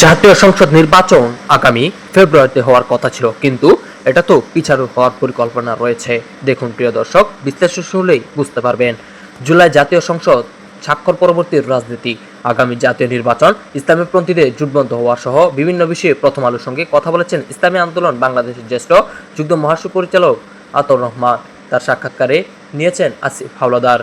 জাতীয় সংসদ নির্বাচন আগামী ফেব্রুয়ারিতে হওয়ার কথা ছিল, কিন্তু এটা তো পিছানো হওয়ার পরিকল্পনা রয়েছে। দেখুন প্রিয় দর্শক, বিশ্লেষণ শুনলেই বুঝতে পারবেন। জুলাই জাতীয় সংসদ স্বাক্ষর পরবর্তী রাজনীতি, আগামী জাতীয় নির্বাচন, ইসলামীপন্থীদের জোটবদ্ধ হওয়া সহ বিভিন্ন বিষয়ে প্রথম আলোর সঙ্গে কথা বলেছেন ইসলামী আন্দোলন বাংলাদেশের জ্যেষ্ঠ যুগ্ম মহাসচিব আতাউর রহমান। তার সাক্ষাৎকারে নিয়েছেন আসিফ হাওলাদার।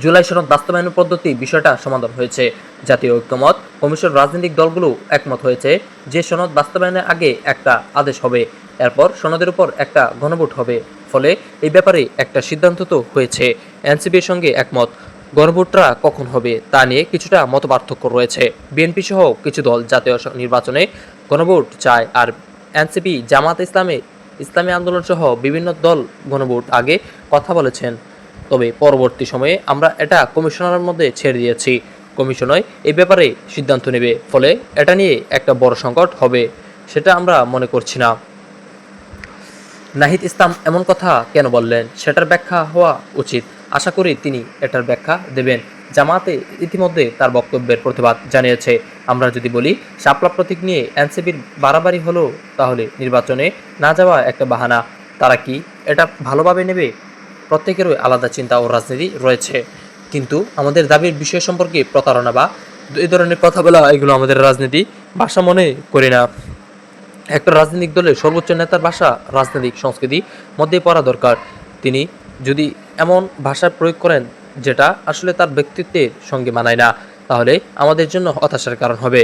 জুলাই সনদ বাস্তবায়নের পদ্ধতি বিষয়টা সমাধান হয়েছে। জাতীয় ঐক্যমত কমিশন রাজনৈতিক দলগুলো একমত হয়েছে যে সনদ বাস্তবায়নের আগে একটা আদেশ হবে, এরপর সনদের উপর একটা গণভোট হবে। ফলে এই ব্যাপারে একটা সিদ্ধান্ত তো হয়েছে। এনসিপির সঙ্গে একমত। গণভোটটা কখন হবে তা নিয়ে কিছুটা মতপার্থক্য রয়েছে। বিএনপি সহ কিছু দল জাতীয় নির্বাচনে গণভোট চায়, আর এনসিপি, জামাত ইসলামী আন্দোলন সহ বিভিন্ন দল গণভোট আগে কথা বলেছেন। তবে পরবর্তী সময়ে আমরা এটা কমিশনারের মধ্যে ছেড়ে দিয়েছি। কমিশনই এই ব্যাপারে সিদ্ধান্ত নেবে। ফলে এটা নিয়ে একটা বড় সংকট হবে, সেটা আমরা মনে করছি না। নাহিদ ইসলাম এমন কথা কেন বললেন, সেটার ব্যাখ্যা হওয়া উচিত। আশা করি তিনি এটার ব্যাখ্যা দেবেন। জামাতে ইতিমধ্যে তার বক্তব্যের প্রতিবাদ জানিয়েছে। আমরা যদি বলি শাপলা প্রতীক নিয়ে এনসিপির বাড়াবাড়ি হলো, তাহলে নির্বাচনে না যাওয়া একটা বাহানা। তারা কি এটা ভালোভাবে নেবে? প্রত্যেকেরই আলাদা চিন্তা ও রাজনীতি রয়েছে, কিন্তু আমাদের দাবির বিষয় সম্পর্কে প্রতারণা বা এই ধরনের কথা বলা, এগুলো আমাদের রাজনীতি ভাষা মনে করি না। একটা রাজনৈতিক দলের সর্বোচ্চ নেতার ভাষা রাজনৈতিক সংস্কৃতি মধ্যে পড়া দরকার। তিনি যদি এমন ভাষা প্রয়োগ করেন যেটা আসলে তার ব্যক্তিত্বের সঙ্গে মানায় না, তাহলে আমাদের জন্য হতাশার কারণ হবে।